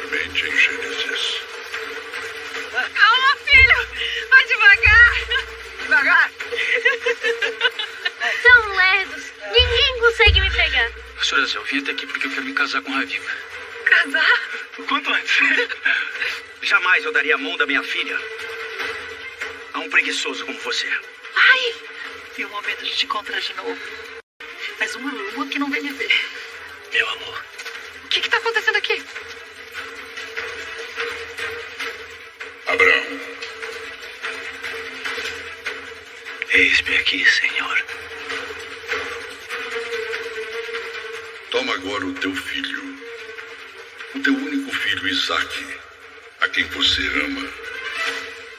anteriormente em Gênesis. Calma, filho! Vai devagar! Devagar! São lerdos. Ninguém consegue me pegar. Senhora Zé, eu vim até aqui porque eu quero me casar com a Raviva. Casar? O quanto antes. Jamais eu daria a mão da minha filha a um preguiçoso como você. Ai! E o momento de te encontrar de novo. Mas uma lua que não vem me ver. Meu amor. O que tá acontecendo aqui? Abraão, Eis-me aqui, Senhor. toma agora o teu filho, o teu único filho Isaque, a quem você ama,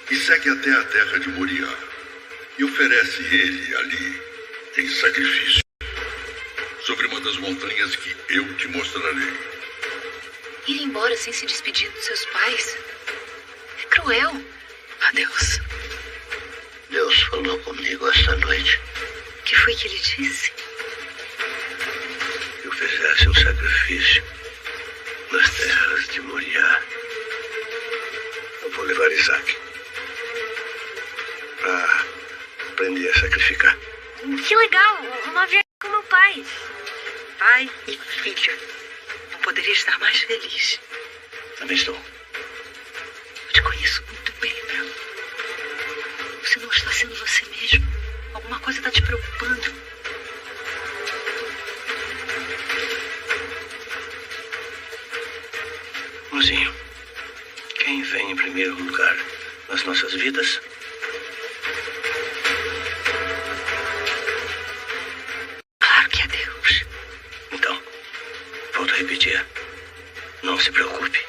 e segue até a terra de Moriá, e oferece ele ali, em sacrifício, sobre uma das montanhas que eu te mostrarei. Ir embora sem se despedir dos seus pais? É cruel. Adeus. Deus falou comigo esta noite. O que foi que ele disse? Que eu fizesse um sacrifício nas terras de Moriá. Eu vou levar Isaque para aprender a sacrificar. Que legal. Uma viagem com meu pai. Pai e filho. Não poderia estar mais feliz. Também estou. Eu te conheço muito bem, Abraão. Você não está sendo você mesmo. Alguma coisa está te preocupando. Mozinho, quem vem em primeiro lugar nas nossas vidas? Claro que é Deus. Então, volto a repetir. Não se preocupe.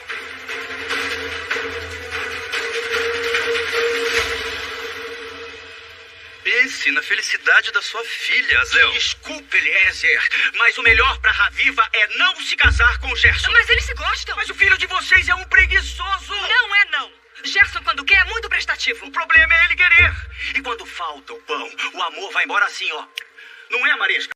Pense na felicidade da sua filha, Azel. Desculpe, Eliezer, mas o melhor para Raviva é não se casar com o Gerson. Mas eles se gostam. Mas o filho de vocês é um preguiçoso. Não é não. Gerson, quando quer, é muito prestativo. O problema é ele querer. E quando falta o pão, o amor vai embora assim, ó. Não é, Marisca?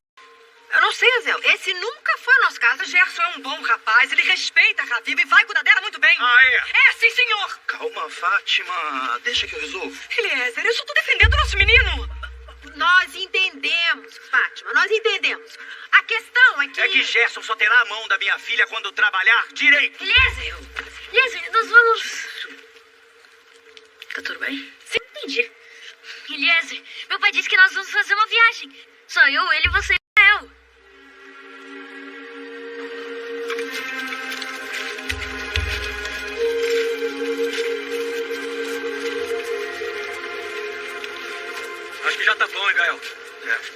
Eu não sei, Azel. Esse nunca foi o nosso caso. Gerson é um bom rapaz. Ele respeita a Raviva e vai cuidar dela muito bem. Ah, é? É, sim, senhor. Calma, Fátima. Deixa que eu resolvo. Eliezer, eu só tô defendendo o nosso menino. Nós entendemos, Fátima, nós entendemos. A questão é que... É que Gerson só terá a mão da minha filha quando trabalhar direito. Eliezer, nós vamos... Tá tudo bem? Sim, entendi. Eliezer, meu pai disse que nós vamos fazer uma viagem. Só eu, ele, você e Israel. Acho que já tá bom, hein, Gael?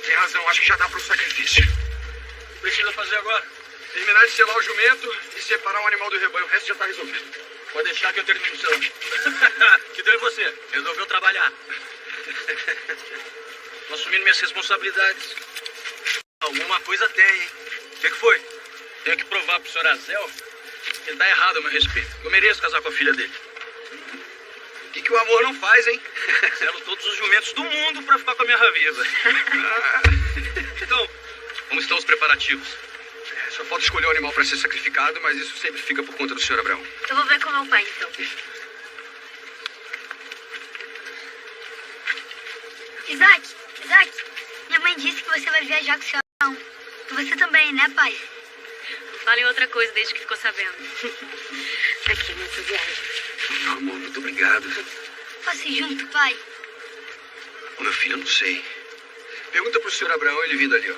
Tem razão, acho que já dá pro sacrifício. O que precisa fazer agora? Terminar de selar o jumento e separar um animal do rebanho. O resto já tá resolvido. Pode deixar que eu termino o seu. Que deu em você? Resolveu trabalhar. Tô assumindo minhas responsabilidades. Alguma coisa tem, hein? O que foi? Tenho que provar pro senhor Azel que ele tá errado a meu respeito. Eu mereço casar com a filha dele. O que o amor não faz, hein? Selo todos os jumentos do mundo pra ficar com a minha Raviva. Então, como estão os preparativos? Só falta escolher o animal para ser sacrificado, mas isso sempre fica por conta do Sr. Abraão. Eu vou ver com meu pai, então. Isaac, minha mãe disse que você vai viajar com o senhor Abraão. E você também, né, pai? Fale outra coisa desde que ficou sabendo. Aqui, nessa viagem. Amor, muito obrigado. Posso ir junto, pai? Ô, meu filho, eu não sei. Pergunta pro Sr. Abraão, ele vindo ali, ó.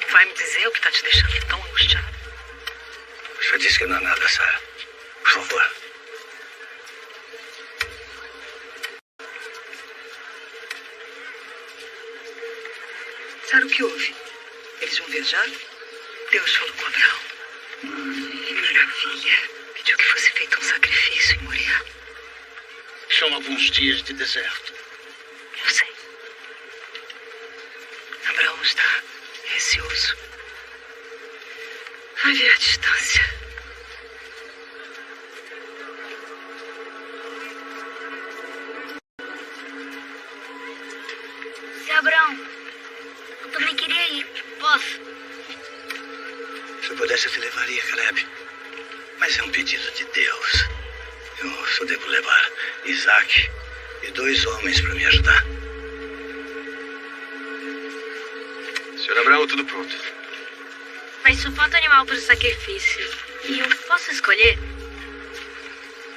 Vai me dizer o que tá te deixando tão angustiado? Já disse que não é nada, Sara. Por favor. Sabe o que houve? Eles vão viajar? Deus falou com Abraão. Maravilha. Pediu que fosse feito um sacrifício em Moriá. São alguns dias de deserto. Eu sei. Abraão está receoso. Vai ver a distância. Seu Abraão, eu também queria ir. Posso? posso. Se eu pudesse, eu te levaria, Caleb. Mas é um pedido de Deus. Eu só devo levar Isaac e 2 homens para me ajudar. Senhor Abraão, tudo pronto. Mas só falta animal para o sacrifício. E eu posso escolher?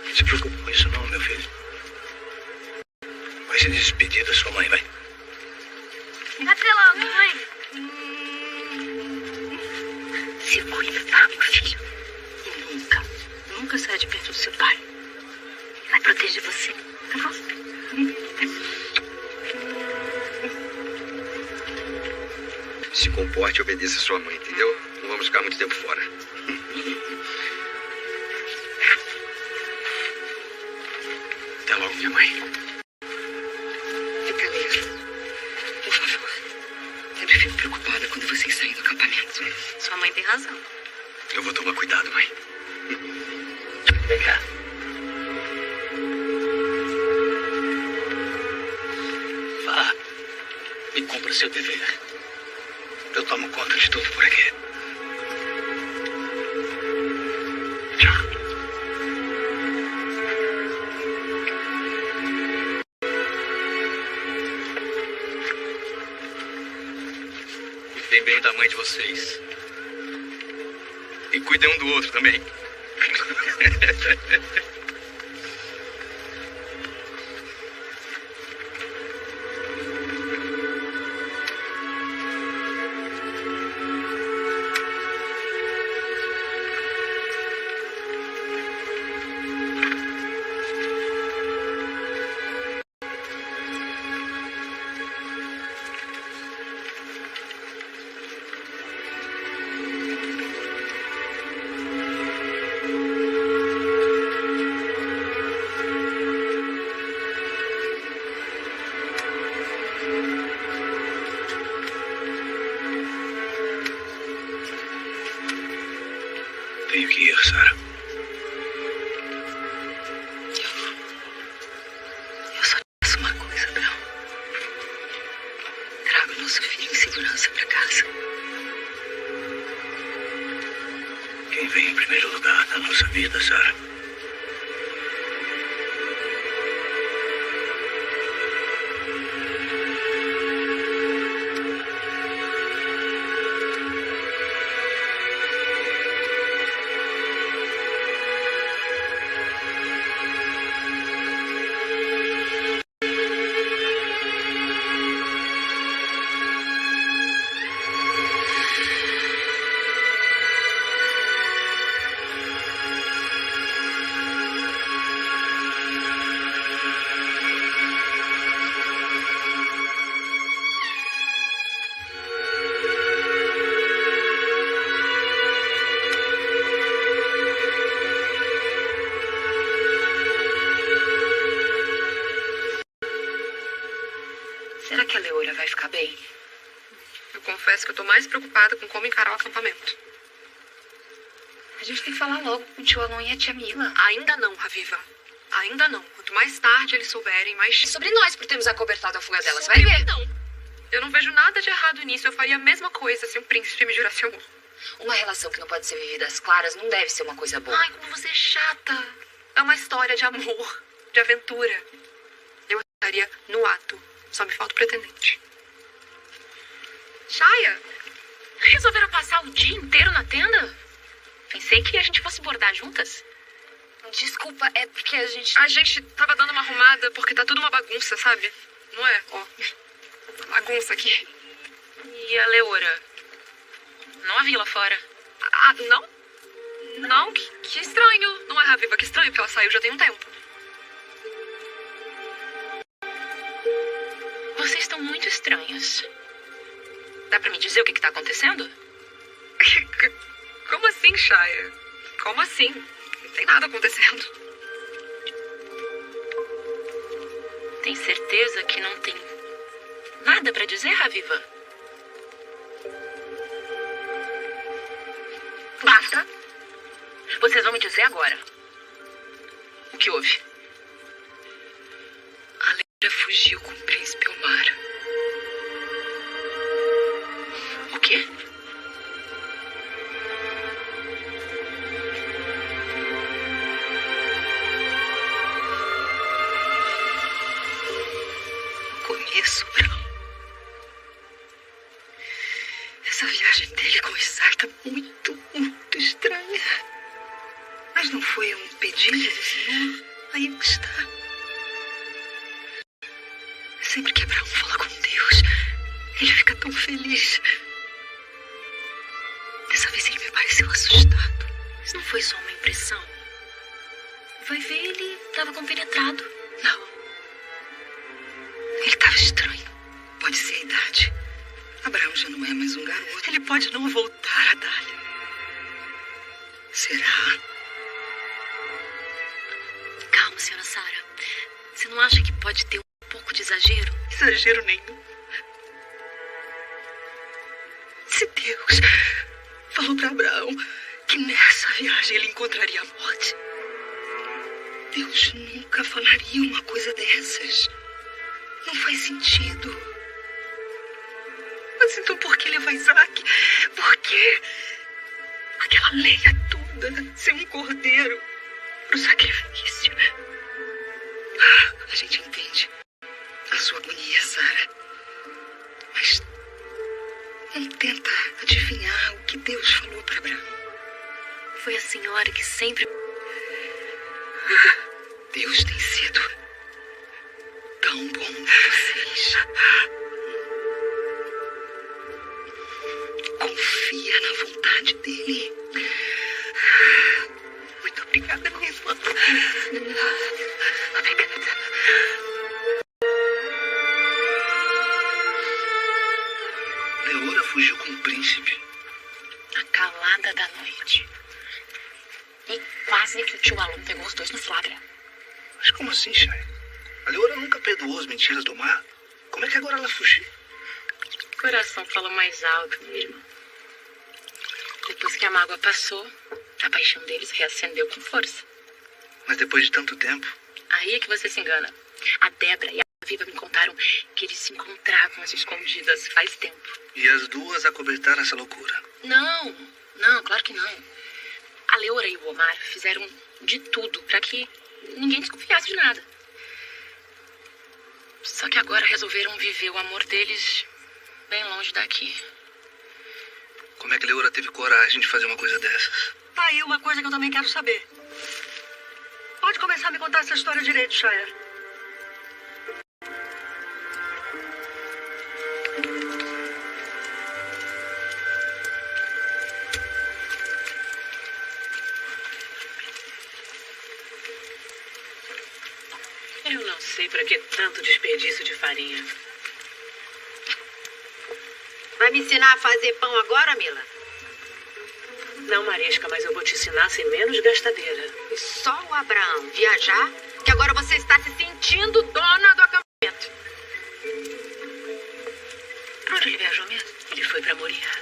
Não se preocupe com isso não, meu filho. Vai se despedir da sua mãe, vai. Até logo, mãe. Se cuida, tá, meu filho? Nunca saia de perto do seu pai. Vai proteger você, tá bom? Se comporte e obedeça a sua mãe, entendeu? Não vamos ficar muito tempo fora. Até logo, minha mãe. Fica ali. Por favor. Sempre fico preocupada quando vocês saem do acampamento. Sua mãe tem razão. Eu vou tomar cuidado, mãe. Vem cá. Vá e cumpra seu dever. Eu tomo conta de tudo por aqui. Tchau. Cuidem bem da mãe de vocês. E cuidem um do outro também. Tenho que ir, Sarah. Eu só peço uma coisa, Abraão. Traga o nosso filho em segurança pra casa. Quem vem em primeiro lugar na nossa vida, Sarah? Será que a Leora vai ficar bem? Eu confesso que eu tô mais preocupada com como encarar o acampamento. A gente tem que falar logo com o tio Alon e a tia Mila. Ainda não, Raviva. Ainda não. Quanto mais tarde eles souberem, mais... Sobre nós por termos acobertado a fuga delas, vai Sobre ver. mim, não. Eu não vejo nada de errado nisso. Eu faria a mesma coisa se um príncipe me jurasse amor. Uma relação que não pode ser vivida às claras não deve ser uma coisa boa. Ai, como você é chata. É uma história de amor, de aventura. Eu estaria no ato. Só me falta o pretendente. Shaya, Resolveram passar o dia inteiro na tenda? Pensei que a gente fosse bordar juntas. Desculpa, é porque a gente tava dando uma arrumada porque tá tudo uma bagunça, sabe? Não é? Ó, uma bagunça aqui. E a Leora? Não a vi lá fora. Ah, não? Não, que estranho. Não é, Raviva? Que estranho, porque ela saiu já tem um tempo. Vocês estão muito estranhas. Dá pra me dizer o que tá acontecendo? Como assim, Shaya? Como assim? Não tem nada acontecendo. Tem certeza que não tem nada pra dizer, Raviva? Basta. Vocês vão me dizer agora. O que houve? A Leora fugiu com o príncipe Omar. O quê? conheço, Abraão. Essa viagem dele com Isaac tá muito estranha. Mas não foi um pedido do Senhor? Aí que está. Sempre que Abraão fala com Deus, ele fica tão feliz. Dessa vez ele me pareceu assustado. Mas não foi só uma impressão. Vai ver, ele estava compenetrado. Não. Ele estava estranho. Pode ser a idade. Abraão já não é mais um garoto. Ele pode não voltar, Adália. Será? Calma, senhora Sara. Você não acha que pode ter um pouco de exagero? Exagero nenhum. Se Deus falou para Abraão que nessa viagem ele encontraria a morte, Deus nunca falaria uma coisa dessas. Não faz sentido. Mas então por que levar Isaac? Por que aquela lenha toda ser um cordeiro para o sacrifício? A gente entende a sua agonia, Sara. Mas não tenta adivinhar o que Deus falou para Abraão. Foi a senhora que sempre... Deus tem sido tão bom com vocês. Confia na vontade dele. Muito obrigada, minha irmã. Obrigada. Leora fugiu com o príncipe. A calada da noite. E quase que o tio Alon pegou os dois no flagra. Mas como assim, Chay? A Leora nunca perdoou as mentiras do mar. Como é que agora ela fugiu? O coração falou mais alto, meu irmão. Depois que a mágoa passou, a paixão deles reacendeu com força. Mas depois de tanto tempo... Aí é que você se engana. A Débora e a Viva me contaram que eles se encontravam às escondidas faz tempo. E as duas acobertaram essa loucura? Não, claro que não. A Leora e o Omar fizeram de tudo para que ninguém desconfiasse de nada. Só que agora resolveram viver o amor deles bem longe daqui. Como é que Leora teve coragem de fazer uma coisa dessas? Tá aí uma coisa que eu também quero saber. Pode começar a me contar essa história direito, Shire. Eu não sei para que tanto desperdício de farinha. Vai me ensinar a fazer pão agora, Mila? Não, Marisca, mas eu vou te ensinar a ser menos gastadeira. E só o Abraão viajar, que agora você está se sentindo dona do acampamento. Pra onde ele viajou mesmo? Ele foi para Moriá.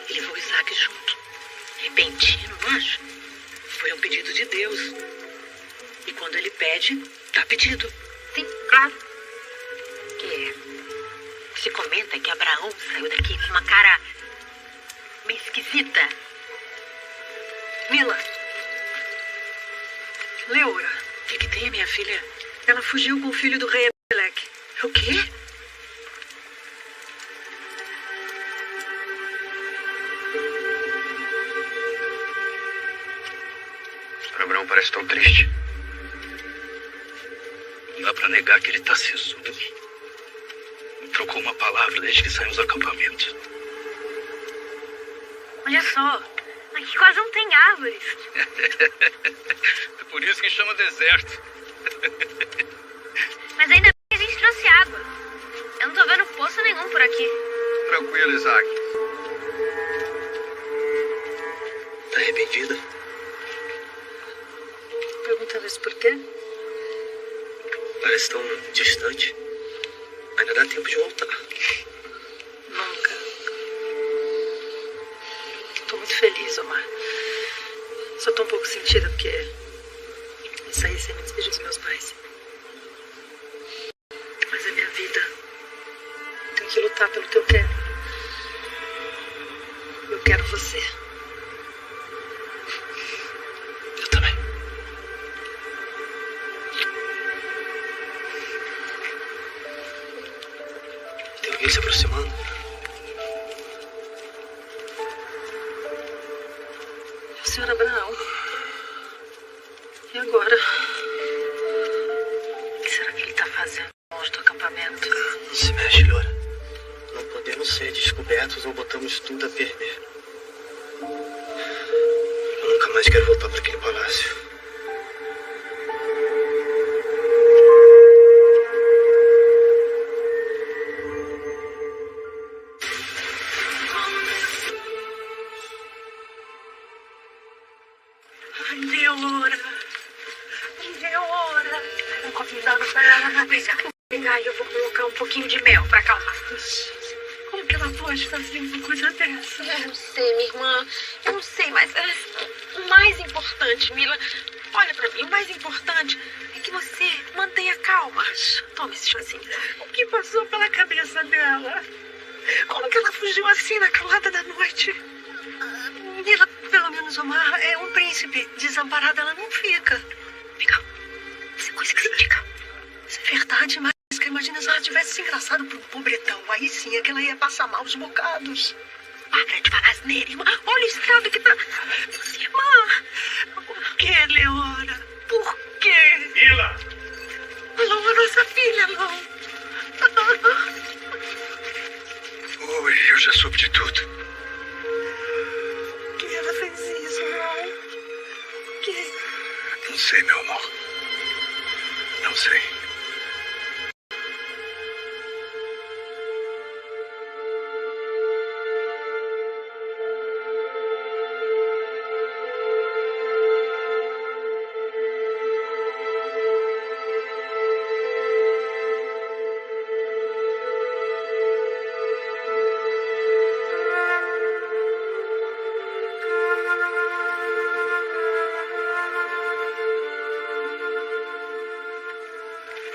E levou o Isaac junto. Repentino, não acha? Foi um pedido de Deus. E quando ele pede, tá pedido. Sim, claro. Se comenta que Abraão saiu daqui com uma cara meio esquisita. Mila. Leora. O que tem, minha filha? Ela fugiu com o filho do rei Abimeleque. O quê? Abraão parece tão triste. Não dá pra negar que ele tá sisudo. Não trocou uma palavra desde que saímos do acampamento. Olha só, aqui quase não tem árvores. É por isso que chama deserto. Mas ainda bem que a gente trouxe água. Eu não tô vendo poço nenhum por aqui. Tranquilo, Isaac. Tá arrependida? Perguntando isso por quê? Parece tão distante. Ainda dá tempo de voltar. Nunca. Tô muito feliz, Omar. Só tô um pouco sentida porque eu saí sem me despedir dos meus pais. Mas é minha vida. Eu tenho que lutar pelo que eu quero. Eu quero você. Eu também. alguém se aproximando. Senhor Abraão. E agora? O que será que ele está fazendo longe do acampamento? Não se mexe, Lora. Não podemos ser descobertos ou botamos tudo a perder. Eu nunca mais quero voltar para aquele palácio. Eu vou colocar um pouquinho de mel pra acalmar. Como que ela pode fazer uma coisa dessa? Eu não sei, minha irmã. Eu não sei, mas o mais importante, Mila, olha pra mim, o mais importante é que você mantenha calma. Toma esse chazinho. O que passou pela cabeça dela? Como que ela fugiu assim na calada da noite? Mila, pelo menos Omar é um príncipe. Desamparada ela não fica. Miguel, isso é coisa que se indica. Isso é verdade, mas imagina se ela tivesse se engraçado pro pobretão. Aí sim é que ela ia passar maus bocados. Para de falar asneira, irmã. Olha o estado que tá... Irmã, por que, Leora? Por quê? Mila! Alô, a nossa filha, alô. Oi, eu já soube de tudo. Por que ela fez isso, não? Que? Não sei, meu amor. Não sei.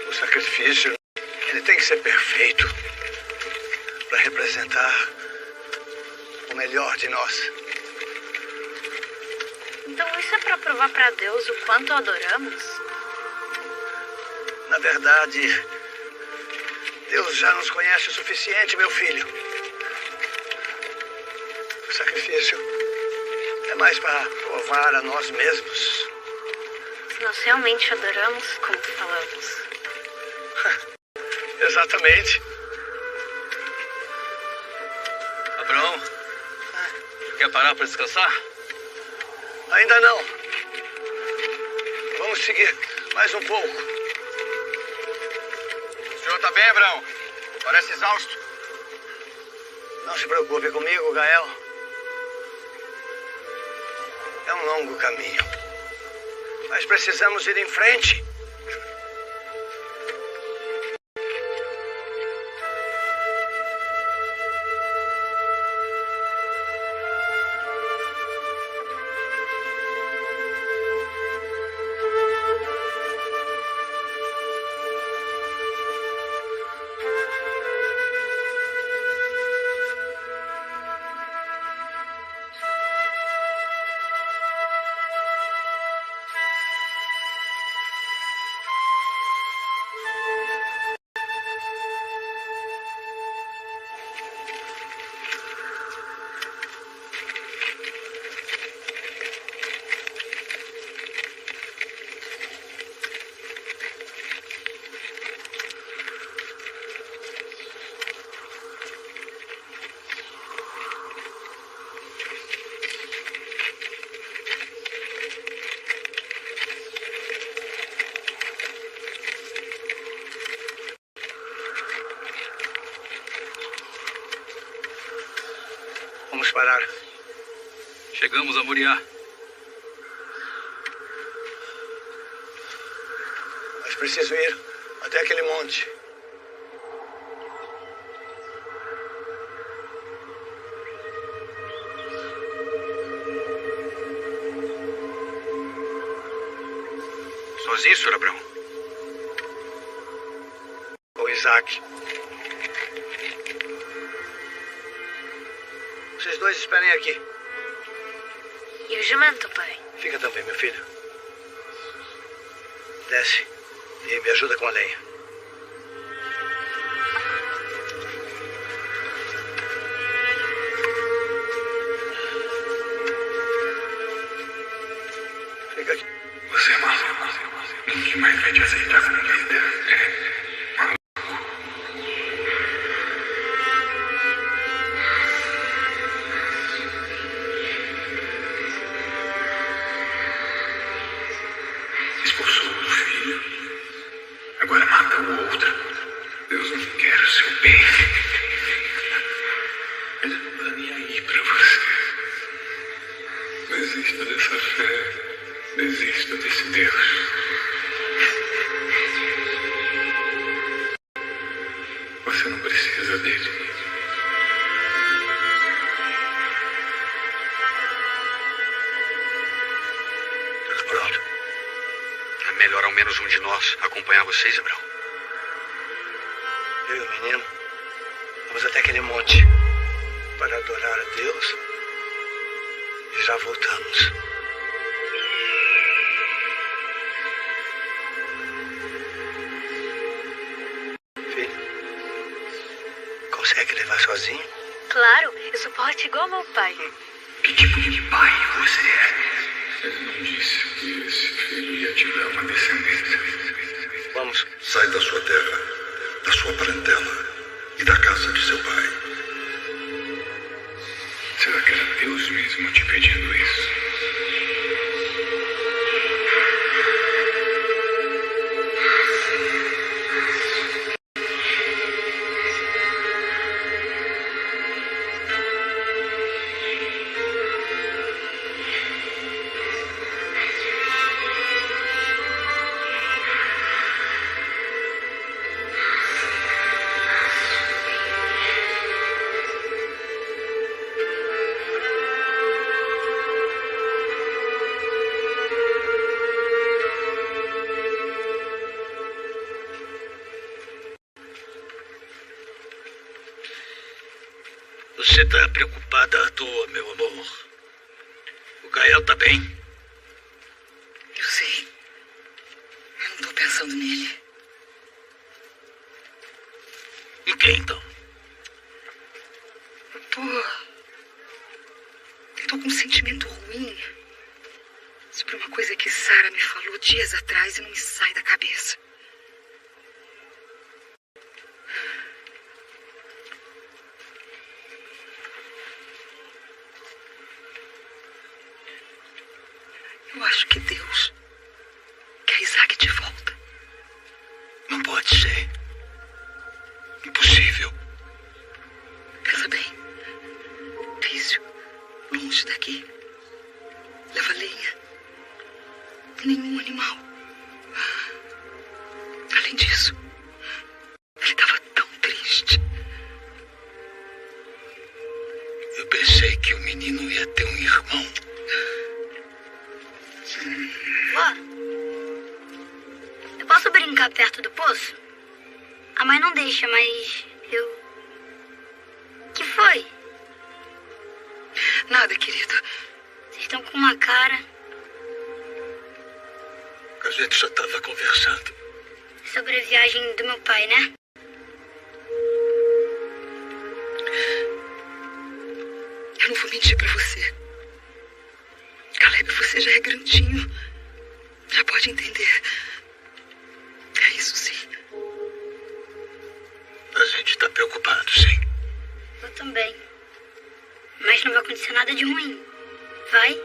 O sacrifício, ele tem que ser perfeito para representar o melhor de nós. Então isso é para provar para Deus o quanto o adoramos? Na verdade, Deus já nos conhece o suficiente, meu filho. O sacrifício é mais para provar a nós mesmos. Se nós realmente adoramos, como falamos. Exatamente. Abraão, quer parar para descansar? Ainda não. Vamos seguir mais um pouco. O senhor está bem, Abraão? Parece exausto. Não se preocupe comigo, Gael. É um longo caminho. Mas precisamos ir em frente. Vamos parar. Chegamos a Moriá. Mas preciso ir até aquele monte. Sozinho, Sr. Abraão? Com Isaac. Vocês dois esperem aqui. E o jumento, pai? Fica também, meu filho. Desce e me ajuda com a lenha. seu bem. Ele não tá nem aí pra você. Desista dessa fé. Desista desse Deus. Você não precisa dele. Tudo pronto. É melhor ao menos um de nós acompanhar vocês, Abraão. Eu e o menino vamos até aquele monte para adorar a Deus e já voltamos. Consegue levar sozinho? Claro, eu sou forte igual meu pai. Que tipo de pai você é? Ele não disse que esse filho ia te dar uma descendência. Vamos. Sai da sua terra, da sua parentela e da casa de seu pai. Será que era Deus mesmo te pedindo isso? Você tá preocupada à toa, meu amor. O Gael tá bem. Eu sei. Eu não tô pensando nele. Em quem, então? Eu tô com um sentimento ruim sobre uma coisa que Sara me falou dias atrás e não me sai da cabeça. Eu acho que Deus quer Isaac de volta. Não pode ser. Impossível. Pensa bem. Vício, longe daqui. Leva lenha. E nenhum animal. Além disso, ele estava tão triste. Eu pensei que o menino ia ter um irmão. Vó, eu posso brincar perto do poço? A mãe não deixa, mas eu... Que foi? Nada, querido. Vocês estão com uma cara... A gente só estava conversando. sobre a viagem do meu pai, né? Eu não vou mentir pra você. Caleb, você já é grandinho. Já pode entender. É isso, sim. A gente tá preocupado, sim. Eu também. Mas não vai acontecer nada de ruim. Vai?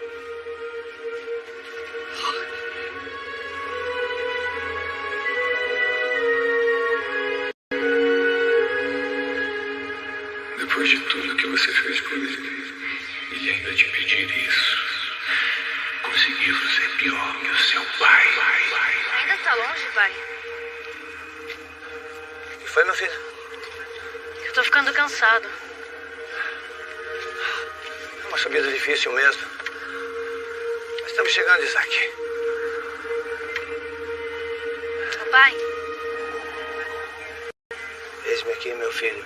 Depois de tudo que você fez por ele, e ainda te pedir isso, conseguiu ser pior que o seu pai. Ainda tá longe, pai? O que foi, meu filho? Eu tô ficando cansado. É uma subida difícil mesmo. Mas estamos chegando, Isaac. Pai, Eis-me aqui, meu filho.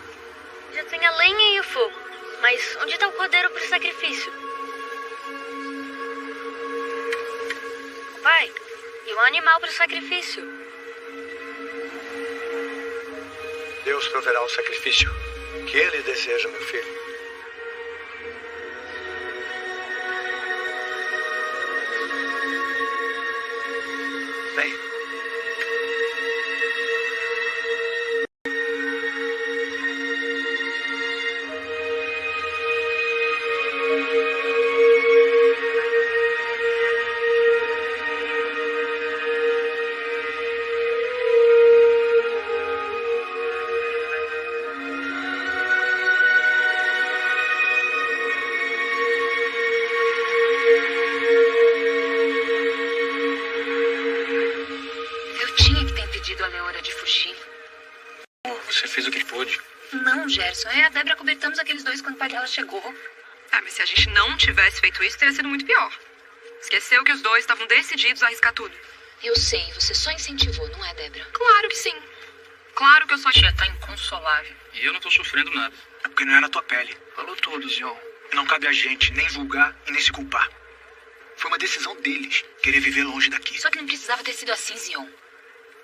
já tem a lenha e o fogo. Mas onde tá o cordeiro pro sacrifício? Pai, e o animal pro sacrifício? Deus proverá o sacrifício que ele deseja, meu filho. Vem. fez o que pôde. Não, Gerson. É a Débora cobertamos aqueles dois quando o pai dela chegou. Ah, mas se a gente não tivesse feito isso, teria sido muito pior. Esqueceu que os dois estavam decididos a arriscar tudo. Eu sei, você só incentivou, não é, Débora? Claro que sim. Claro que eu só... Tia tá inconsolável. E eu não tô sofrendo nada. É porque não é na tua pele. Falou tudo, Zion. E não cabe a gente nem julgar e nem se culpar. Foi uma decisão deles, querer viver longe daqui. Só que não precisava ter sido assim, Zion.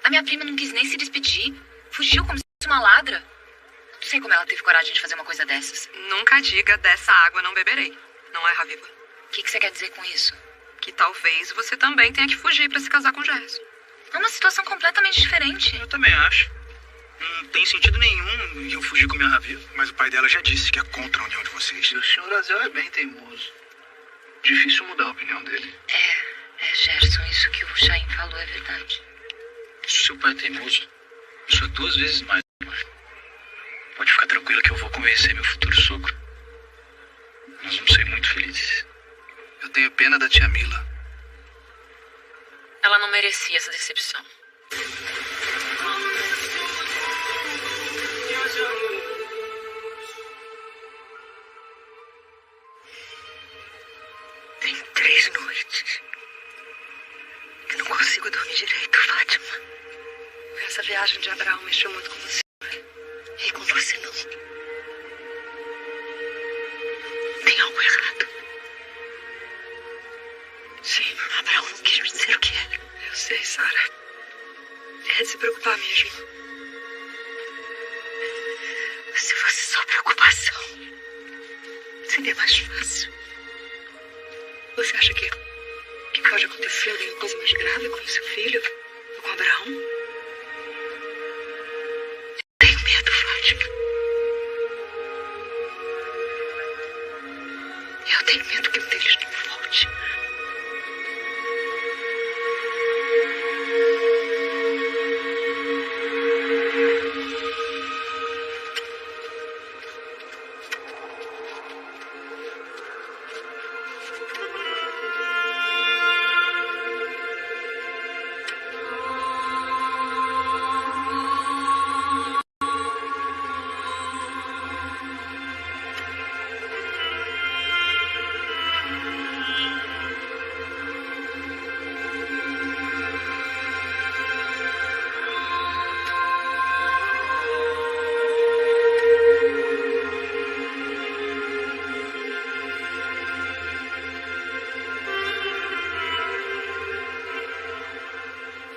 A minha prima não quis nem se despedir. Fugiu como se fosse uma ladra. Não sei como ela teve coragem de fazer uma coisa dessas. Nunca diga dessa água não beberei. Não é, Raviva? O que você quer dizer com isso? Que talvez você também tenha que fugir pra se casar com o Gerson. É uma situação completamente diferente. Eu também acho. Não tem sentido nenhum eu fugir com minha Raviva. Mas o pai dela já disse que é contra a união de vocês. E o senhor Azel é bem teimoso. Difícil mudar a opinião dele. É, Gerson, isso que o Chaim falou é verdade. Se o seu pai é teimoso, eu sou 2 vezes mais. Pode ficar tranquila que eu vou convencer meu futuro sogro. Nós vamos ser muito felizes. Eu tenho pena da tia Mila. Ela não merecia essa decepção. Tem 3 noites que não consigo dormir direito, Fátima. Essa viagem de Abraão mexeu muito com você. E com você não. Tem algo errado. Sim, Abraão não quis me dizer o que era. Eu sei, Sara. É de se preocupar mesmo. Se fosse só preocupação, seria mais fácil. Você acha que pode acontecer alguma coisa mais grave com o seu filho? Ou com Abraão? Eu tenho medo, Fátima. Eu tenho medo que um deles não volte.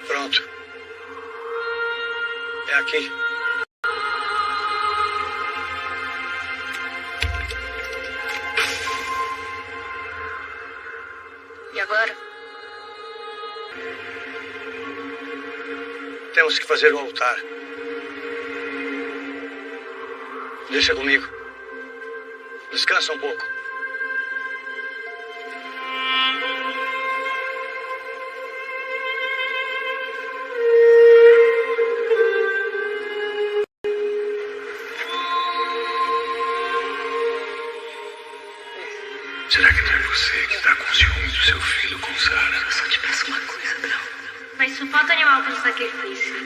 Pronto. É aqui. E agora? Temos que fazer o altar. Deixa comigo. Descansa um pouco. Será que não é você que está com ciúme do seu filho com Sara? Eu só te peço uma coisa, Abraão. Mas só falta animal para o sacrifício.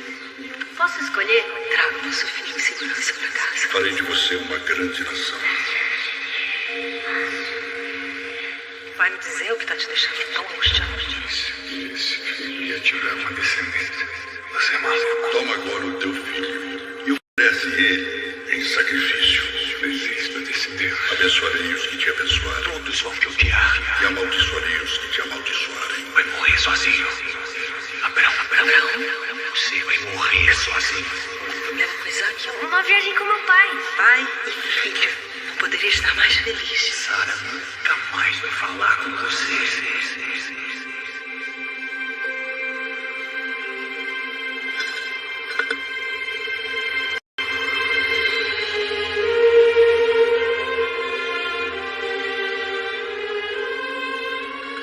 Posso escolher? Traga o nosso filho em segurança para casa. Farei de você uma grande nação. Vai me dizer o que está te deixando tão angustiado? E esse filho ia te dar uma descendência. Você é maluco. Toma agora o teu filho e oferece ele em sacrifício. Desista desse Deus. Abençoarei os que te abençoarem. Todos vão te odiar. E amaldiçoarei os que te amaldiçoarem. Vai morrer sozinho. Abraão. Você vai morrer sozinho. Problema com Isaac? Uma viagem com meu pai. Pai e filho. Não poderia estar mais feliz. Sara nunca mais vai falar com você.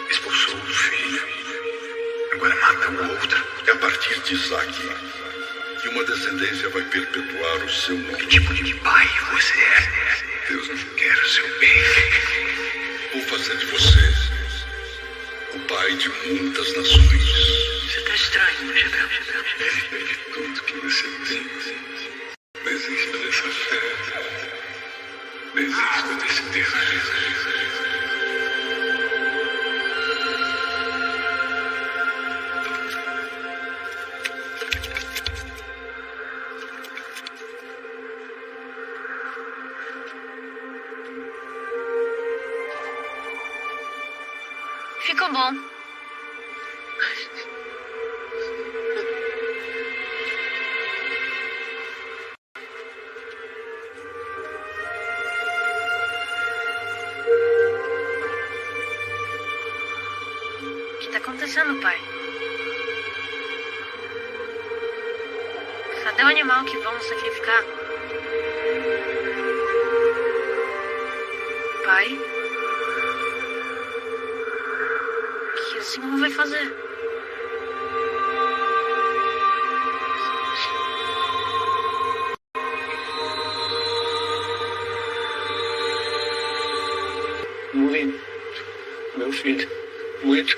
Expulsou um filho. Agora mata o outro. É a partir de Isaac que uma descendência vai perpetuar o seu nome. Que tipo de pai você é? Deus não quer o seu bem. Vou fazer de você o pai de muitas nações. Você está estranho, Abraão. Ele pede tudo que você tem. Desista dessa fé. Desista desse desejo. Ficou bom. O que está acontecendo, pai? Cadê o animal que vamos sacrificar? Pai? O que o senhor vai fazer? Muito, meu filho, muito.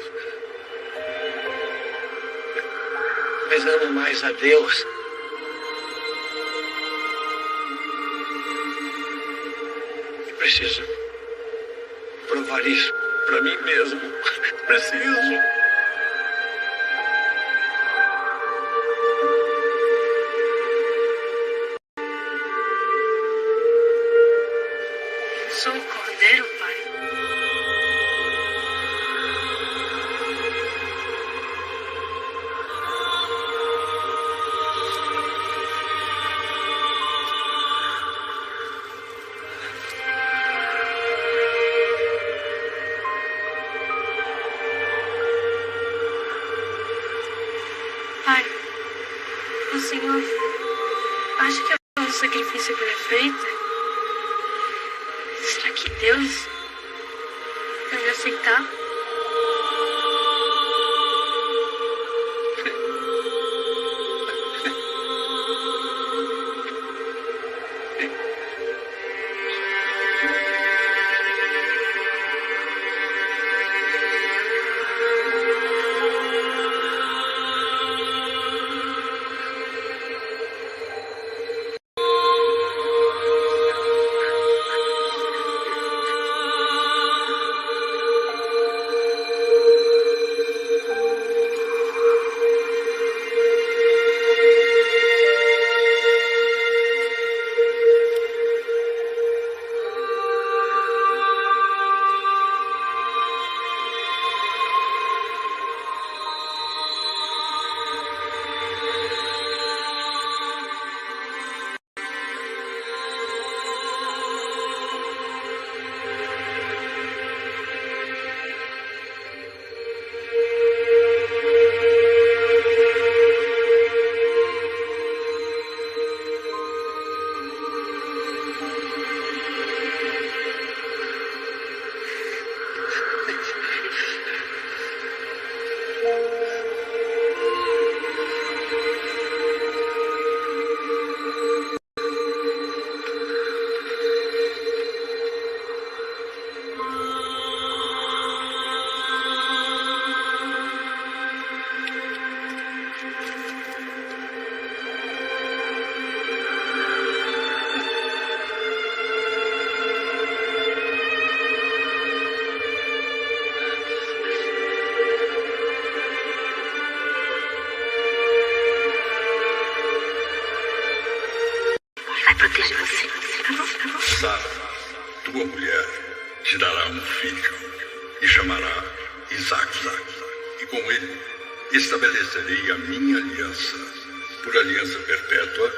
Mas amo mais a Deus. E preciso provar isso para mim mesmo. Preciso. Eu sou o cordeiro, pai. Pai, o senhor acha que o sacrifício é perfeito? Será que Deus vai me aceitar? Proteja você, tá bom? Sara, tua mulher, te dará um filho e chamará Isaac. E com ele estabelecerei a minha aliança, por aliança perpétua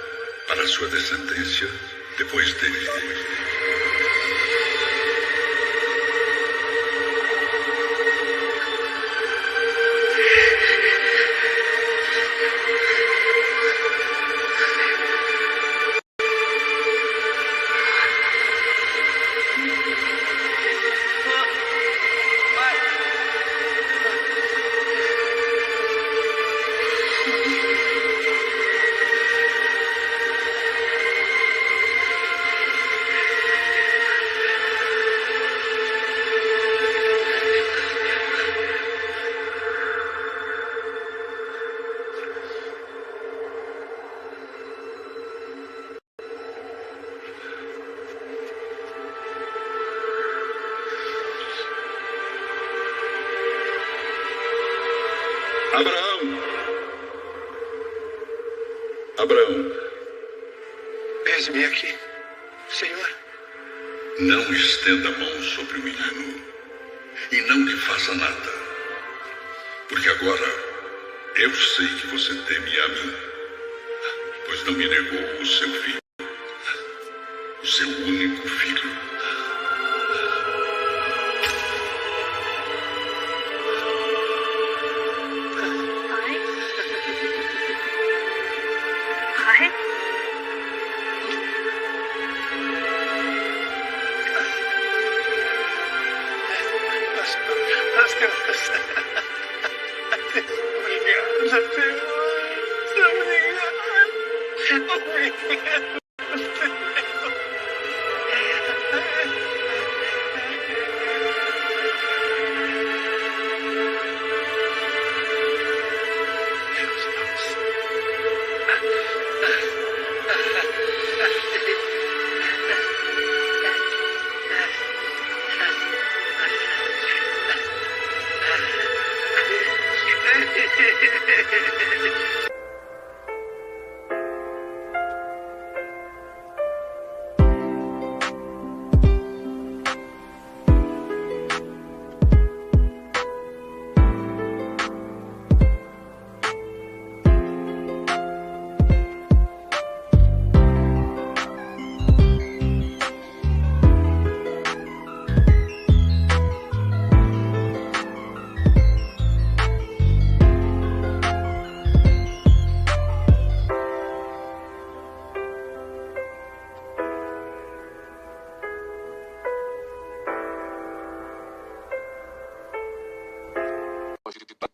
para a sua descendência depois dele. Abraão, Eis-me aqui, Senhor. não estenda a mão sobre o menino e não lhe faça nada, porque agora eu sei que você teme a mim, pois não me negou o seu filho, o seu único filho.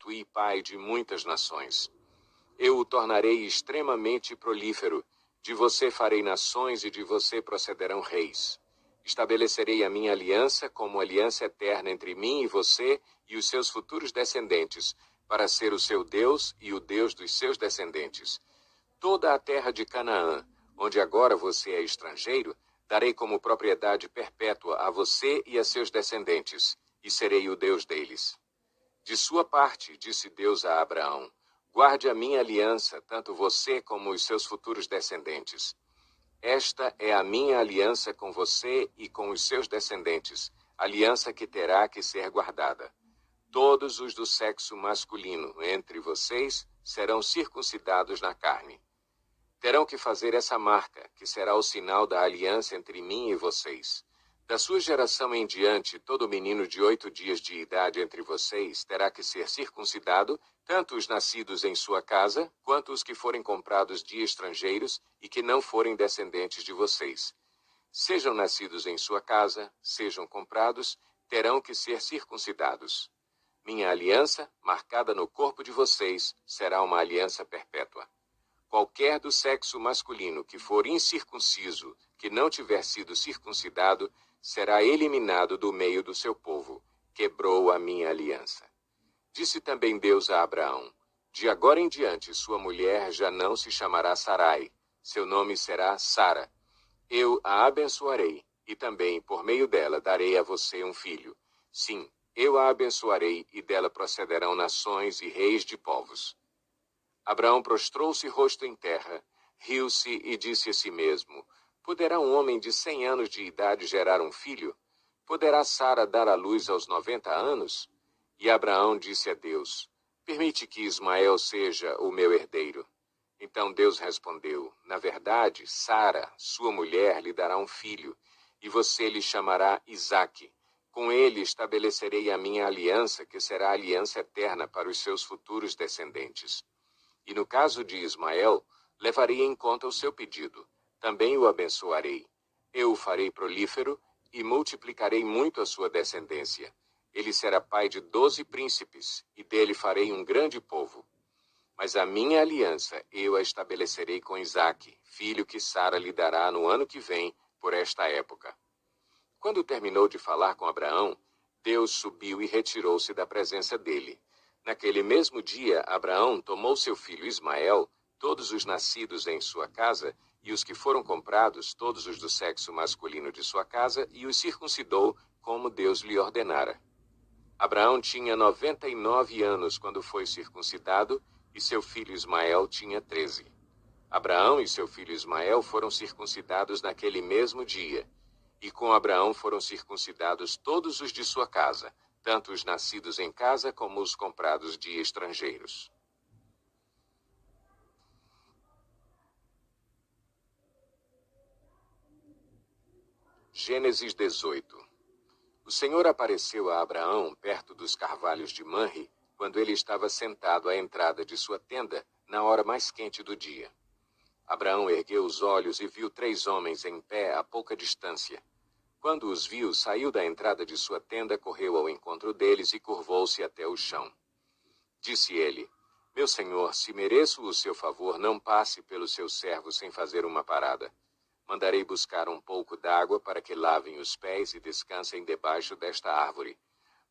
Constituí pai de muitas nações. Eu o tornarei extremamente prolífero. De você farei nações e de você procederão reis. Estabelecerei a minha aliança como aliança eterna entre mim e você e os seus futuros descendentes, para ser o seu Deus e o Deus dos seus descendentes. Toda a terra de Canaã, onde agora você é estrangeiro, darei como propriedade perpétua a você e a seus descendentes, e serei o Deus deles. De sua parte, disse Deus a Abraão, guarde a minha aliança, tanto você como os seus futuros descendentes. Esta é a minha aliança com você e com os seus descendentes, aliança que terá que ser guardada. Todos os do sexo masculino entre vocês serão circuncidados na carne. Terão que fazer essa marca, que será o sinal da aliança entre mim e vocês. Da sua geração em diante, todo menino de 8 dias de idade entre vocês terá que ser circuncidado, tanto os nascidos em sua casa, quanto os que forem comprados de estrangeiros e que não forem descendentes de vocês. Sejam nascidos em sua casa, sejam comprados, terão que ser circuncidados. Minha aliança, marcada no corpo de vocês, será uma aliança perpétua. Qualquer do sexo masculino que for incircunciso, que não tiver sido circuncidado, será eliminado do meio do seu povo. Quebrou a minha aliança. Disse também Deus a Abraão, de agora em diante sua mulher já não se chamará Sarai, seu nome será Sara. Eu a abençoarei, e também por meio dela darei a você um filho. Sim, eu a abençoarei, e dela procederão nações e reis de povos. Abraão prostrou-se rosto em terra, riu-se e disse a si mesmo, poderá um homem de 100 anos de idade gerar um filho? Poderá Sara dar à luz aos 90 anos? E Abraão disse a Deus, permite que Ismael seja o meu herdeiro. Então Deus respondeu, na verdade, Sara, sua mulher, lhe dará um filho, e você lhe chamará Isaque. Com ele estabelecerei a minha aliança, que será aliança eterna para os seus futuros descendentes. E no caso de Ismael, levarei em conta o seu pedido. Também o abençoarei. Eu o farei prolífero e multiplicarei muito a sua descendência. Ele será pai de 12 príncipes, e dele farei um grande povo. Mas a minha aliança eu a estabelecerei com Isaque, filho que Sara lhe dará no ano que vem, por esta época. Quando terminou de falar com Abraão, Deus subiu e retirou-se da presença dele. Naquele mesmo dia, Abraão tomou seu filho Ismael, todos os nascidos em sua casa, e os que foram comprados, todos os do sexo masculino de sua casa, e os circuncidou, como Deus lhe ordenara. Abraão tinha 99 anos quando foi circuncidado, e seu filho Ismael tinha 13. Abraão e seu filho Ismael foram circuncidados naquele mesmo dia, e com Abraão foram circuncidados todos os de sua casa, tanto os nascidos em casa como os comprados de estrangeiros. Gênesis 18. O Senhor apareceu a Abraão perto dos carvalhos de Manre, quando ele estava sentado à entrada de sua tenda, na hora mais quente do dia. Abraão ergueu os olhos e viu 3 homens em pé a pouca distância. Quando os viu, saiu da entrada de sua tenda, correu ao encontro deles e curvou-se até o chão. Disse ele: Meu senhor, se mereço o seu favor, não passe pelo seu servo sem fazer uma parada. Mandarei buscar um pouco d'água para que lavem os pés e descansem debaixo desta árvore.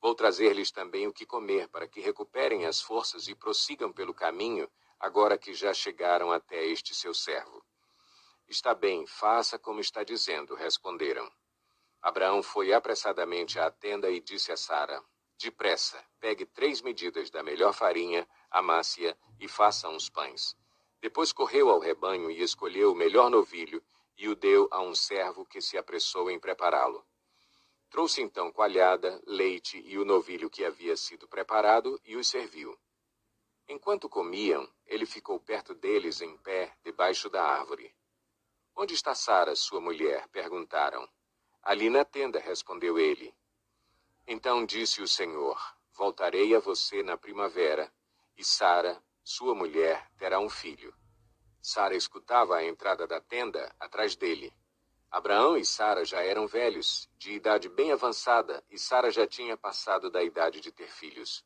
Vou trazer-lhes também o que comer, para que recuperem as forças e prossigam pelo caminho, agora que já chegaram até este seu servo. Está bem, faça como está dizendo, responderam. Abraão foi apressadamente à tenda e disse a Sara: Depressa, pegue 3 medidas da melhor farinha, amasse-a e faça uns pães. Depois correu ao rebanho e escolheu o melhor novilho e o deu a um servo que se apressou em prepará-lo. Trouxe então coalhada, leite e o novilho que havia sido preparado e os serviu. Enquanto comiam, ele ficou perto deles em pé, debaixo da árvore. Onde está Sara, sua mulher? Perguntaram. Ali na tenda, respondeu ele. Então disse o Senhor: Voltarei a você na primavera, e Sara, sua mulher, terá um filho. Sara escutava a entrada da tenda, atrás dele. Abraão e Sara já eram velhos, de idade bem avançada, e Sara já tinha passado da idade de ter filhos.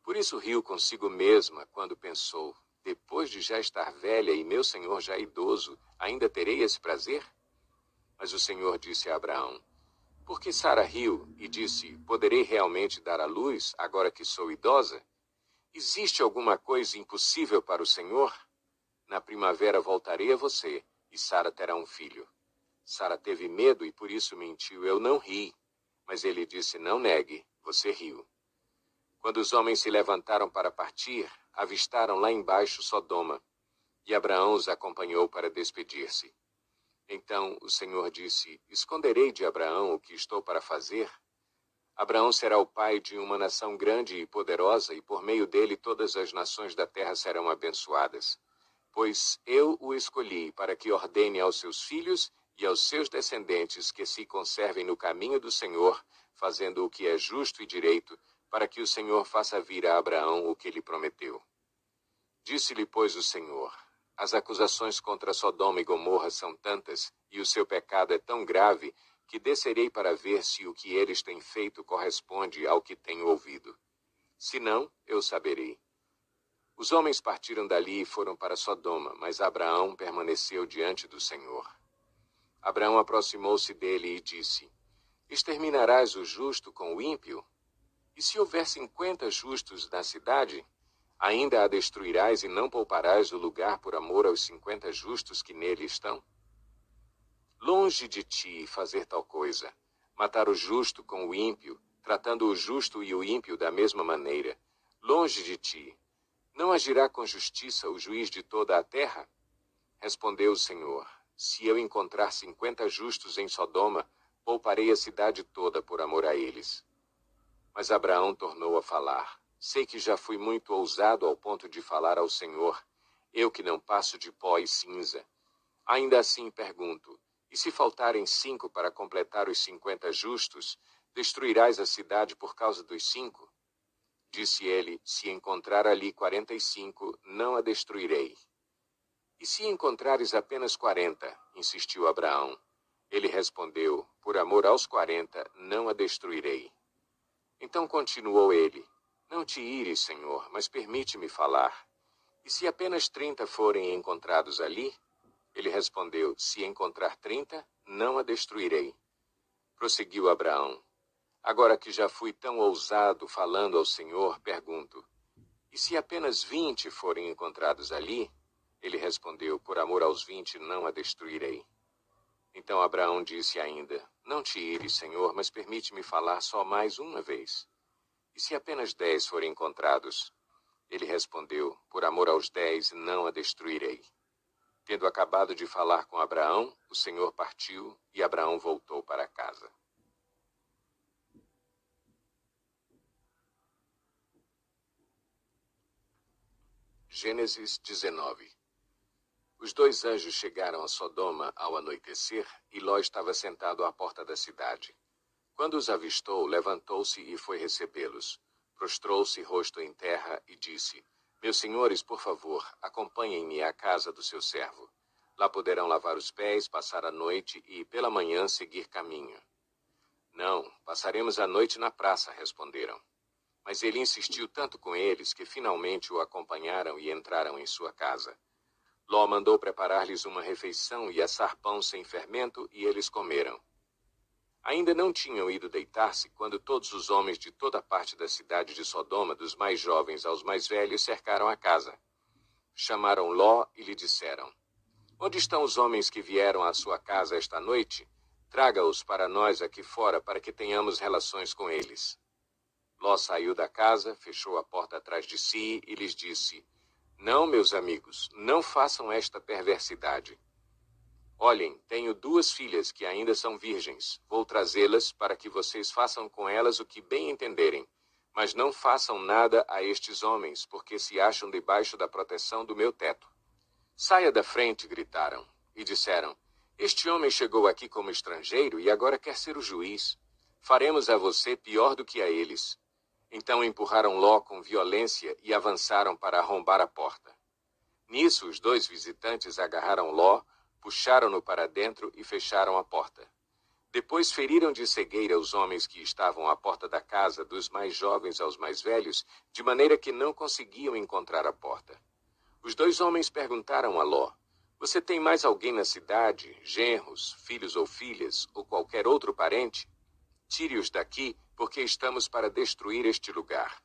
Por isso riu consigo mesma quando pensou: depois de já estar velha e meu senhor já idoso, ainda terei esse prazer? Mas o Senhor disse a Abraão: Por que Sara riu e disse: Poderei realmente dar à luz, agora que sou idosa? Existe alguma coisa impossível para o Senhor? Na primavera voltarei a você, e Sara terá um filho. Sara teve medo e por isso mentiu: Eu não ri. Mas ele disse: Não negue, você riu. Quando os homens se levantaram para partir, avistaram lá embaixo Sodoma, e Abraão os acompanhou para despedir-se. Então o Senhor disse: Esconderei de Abraão o que estou para fazer? Abraão será o pai de uma nação grande e poderosa, e por meio dele todas as nações da terra serão abençoadas. Pois eu o escolhi para que ordene aos seus filhos e aos seus descendentes que se conservem no caminho do Senhor, fazendo o que é justo e direito, para que o Senhor faça vir a Abraão o que lhe prometeu. Disse-lhe, pois, o Senhor: As acusações contra Sodoma e Gomorra são tantas, e o seu pecado é tão grave, que descerei para ver se o que eles têm feito corresponde ao que tenho ouvido. Se não, eu saberei. Os homens partiram dali e foram para Sodoma, mas Abraão permaneceu diante do Senhor. Abraão aproximou-se dele e disse: Exterminarás o justo com o ímpio? E se houver 50 justos na cidade, ainda a destruirás e não pouparás o lugar por amor aos 50 justos que nele estão? Longe de ti fazer tal coisa, matar o justo com o ímpio, tratando o justo e o ímpio da mesma maneira. Longe de ti. Não agirá com justiça o juiz de toda a terra? Respondeu o Senhor: Se eu encontrar 50 justos em Sodoma, pouparei a cidade toda por amor a eles. Mas Abraão tornou a falar: Sei que já fui muito ousado ao ponto de falar ao Senhor, eu que não passo de pó e cinza. Ainda assim pergunto: E se faltarem 5 para completar os 50 justos, destruirás a cidade por causa dos 5? Disse ele: Se encontrar ali 45, não a destruirei. E se encontrares apenas 40? Insistiu Abraão. Ele respondeu: Por amor aos 40, não a destruirei. Então continuou ele: Não te ires, Senhor, mas permite-me falar. E se apenas 30 forem encontrados ali? Ele respondeu: Se encontrar 30, não a destruirei. Prosseguiu Abraão: Agora que já fui tão ousado falando ao Senhor, pergunto: E se apenas 20 forem encontrados ali? Ele respondeu: Por amor aos 20, não a destruirei. Então Abraão disse ainda: Não te ires, Senhor, mas permite-me falar só mais uma vez. E se apenas 10 forem encontrados? Ele respondeu: Por amor aos 10, não a destruirei. Tendo acabado de falar com Abraão, o Senhor partiu e Abraão voltou para casa. Gênesis 19. Os 2 anjos chegaram a Sodoma ao anoitecer e Ló estava sentado à porta da cidade. Quando os avistou, levantou-se e foi recebê-los. Prostrou-se rosto em terra e disse: Meus senhores, por favor, acompanhem-me à casa do seu servo. Lá poderão lavar os pés, passar a noite e, pela manhã, seguir caminho. Não, passaremos a noite na praça, responderam. Mas ele insistiu tanto com eles que finalmente o acompanharam e entraram em sua casa. Ló mandou preparar-lhes uma refeição e assar pão sem fermento, e eles comeram. Ainda não tinham ido deitar-se quando todos os homens de toda a parte da cidade de Sodoma, dos mais jovens aos mais velhos, cercaram a casa. Chamaram Ló e lhe disseram: Onde estão os homens que vieram à sua casa esta noite? Traga-os para nós aqui fora para que tenhamos relações com eles. Ló saiu da casa, fechou a porta atrás de si e lhes disse: Não, meus amigos, não façam esta perversidade. Olhem, tenho 2 filhas que ainda são virgens. Vou trazê-las para que vocês façam com elas o que bem entenderem. Mas não façam nada a estes homens, porque se acham debaixo da proteção do meu teto. Saia da frente, gritaram, e disseram: Este homem chegou aqui como estrangeiro e agora quer ser o juiz. Faremos a você pior do que a eles. Então empurraram Ló com violência e avançaram para arrombar a porta. Nisso, os 2 visitantes agarraram Ló, puxaram-no para dentro e fecharam a porta. Depois feriram de cegueira os homens que estavam à porta da casa, dos mais jovens aos mais velhos, de maneira que não conseguiam encontrar a porta. Os 2 homens perguntaram a Ló: Você tem mais alguém na cidade, genros, filhos ou filhas, ou qualquer outro parente? Tire-os daqui, porque estamos para destruir este lugar.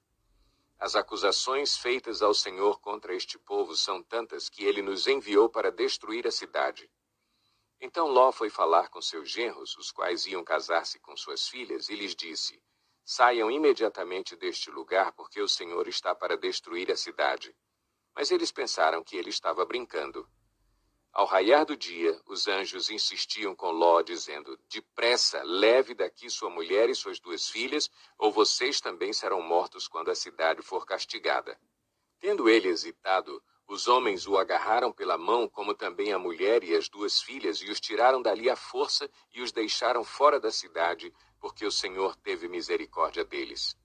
As acusações feitas ao Senhor contra este povo são tantas que ele nos enviou para destruir a cidade. Então Ló foi falar com seus genros, os quais iam casar-se com suas filhas, e lhes disse: Saiam imediatamente deste lugar, porque o Senhor está para destruir a cidade. Mas eles pensaram que ele estava brincando. Ao raiar do dia, os anjos insistiam com Ló, dizendo: Depressa, leve daqui sua mulher e suas 2 filhas, ou vocês também serão mortos quando a cidade for castigada. Tendo ele hesitado, os homens o agarraram pela mão, como também a mulher e as 2 filhas, e os tiraram dali à força e os deixaram fora da cidade, porque o Senhor teve misericórdia deles.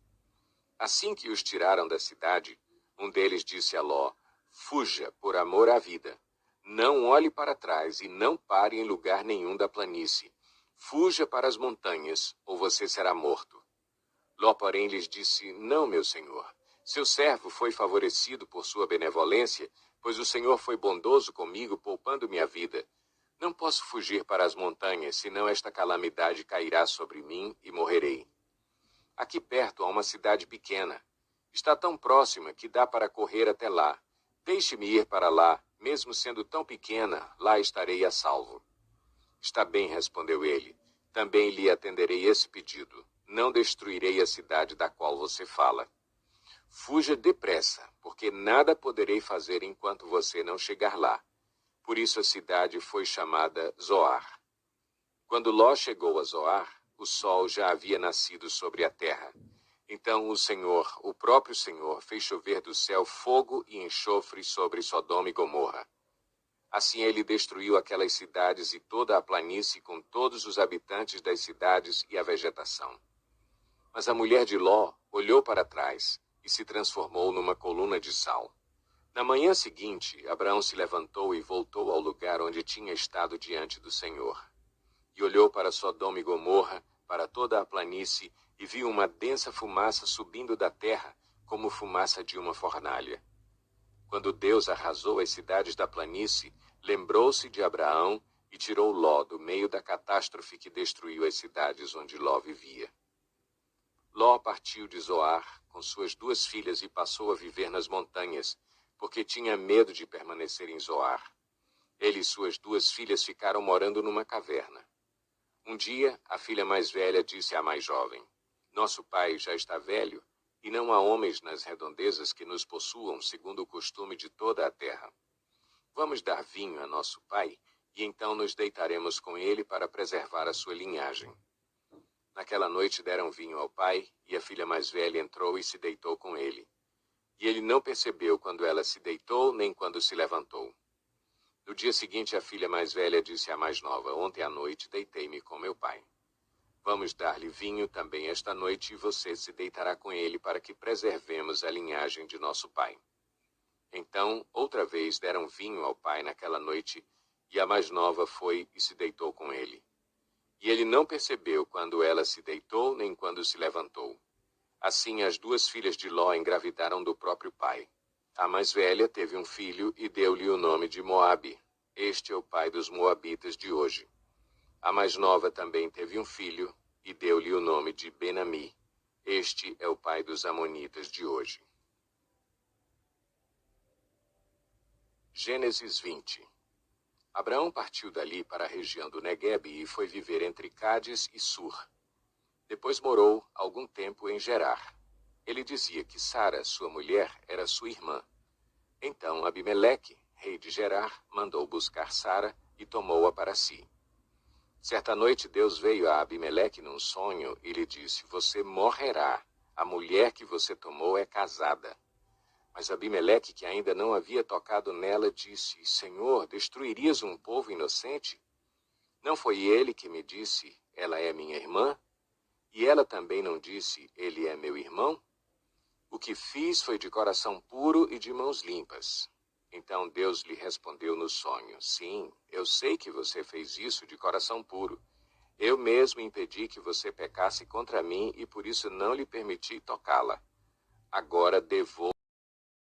Assim que os tiraram da cidade, um deles disse a Ló: Fuja, por amor à vida. Não olhe para trás e não pare em lugar nenhum da planície. Fuja para as montanhas, ou você será morto. Ló, porém, lhes disse: Não, meu senhor. Seu servo foi favorecido por sua benevolência, pois o Senhor foi bondoso comigo, poupando-me a vida. Não posso fugir para as montanhas, senão esta calamidade cairá sobre mim e morrerei. Aqui perto há uma cidade pequena. Está tão próxima que dá para correr até lá. Deixe-me ir para lá. Mesmo sendo tão pequena, lá estarei a salvo. Está bem, respondeu ele. Também lhe atenderei esse pedido. Não destruirei a cidade da qual você fala. Fuja depressa, porque nada poderei fazer enquanto você não chegar lá. Por isso a cidade foi chamada Zoar. Quando Ló chegou a Zoar, o sol já havia nascido sobre a terra. Então o Senhor, o próprio Senhor, fez chover do céu fogo e enxofre sobre Sodoma e Gomorra. Assim ele destruiu aquelas cidades e toda a planície com todos os habitantes das cidades e a vegetação. Mas a mulher de Ló olhou para trás e se transformou numa coluna de sal. Na manhã seguinte, Abraão se levantou e voltou ao lugar onde tinha estado diante do Senhor. E olhou para Sodoma e Gomorra, para toda a planície, e viu uma densa fumaça subindo da terra, como fumaça de uma fornalha. Quando Deus arrasou as cidades da planície, lembrou-se de Abraão e tirou Ló do meio da catástrofe que destruiu as cidades onde Ló vivia. Ló partiu de Zoar com suas 2 filhas e passou a viver nas montanhas, porque tinha medo de permanecer em Zoar. Ele e suas 2 filhas ficaram morando numa caverna. Um dia, a filha mais velha disse à mais jovem: Nosso pai já está velho, e não há homens nas redondezas que nos possuam, segundo o costume de toda a terra. Vamos dar vinho a nosso pai, e então nos deitaremos com ele para preservar a sua linhagem. Naquela noite deram vinho ao pai, e a filha mais velha entrou e se deitou com ele. E ele não percebeu quando ela se deitou, nem quando se levantou. No dia seguinte, a filha mais velha disse à mais nova: ontem à noite deitei-me com meu pai. Vamos dar-lhe vinho também esta noite, e você se deitará com ele para que preservemos a linhagem de nosso pai. Então, outra vez deram vinho ao pai naquela noite, e a mais nova foi e se deitou com ele. E ele não percebeu quando ela se deitou, nem quando se levantou. Assim, as duas filhas de Ló engravidaram do próprio pai. A mais velha teve um filho e deu-lhe o nome de Moabe. Este é o pai dos moabitas de hoje. A mais nova também teve um filho e deu-lhe o nome de Ben-Ami. Este é o pai dos amonitas de hoje. Gênesis 20. Abraão partiu dali para a região do Neguebe e foi viver entre Cádiz e Sur. Depois morou algum tempo em Gerar. Ele dizia que Sara, sua mulher, era sua irmã. Então Abimeleque, rei de Gerar, mandou buscar Sara e tomou-a para si. Certa noite Deus veio a Abimeleque num sonho e lhe disse: você morrerá. A mulher que você tomou é casada. Mas Abimeleque, que ainda não havia tocado nela, disse: Senhor, destruirias um povo inocente? Não foi ele que me disse: ela é minha irmã? E ela também não disse: ele é meu irmão? O que fiz foi de coração puro e de mãos limpas. Então Deus lhe respondeu no sonho: sim, eu sei que você fez isso de coração puro. Eu mesmo impedi que você pecasse contra mim e por isso não lhe permiti tocá-la. Agora devolva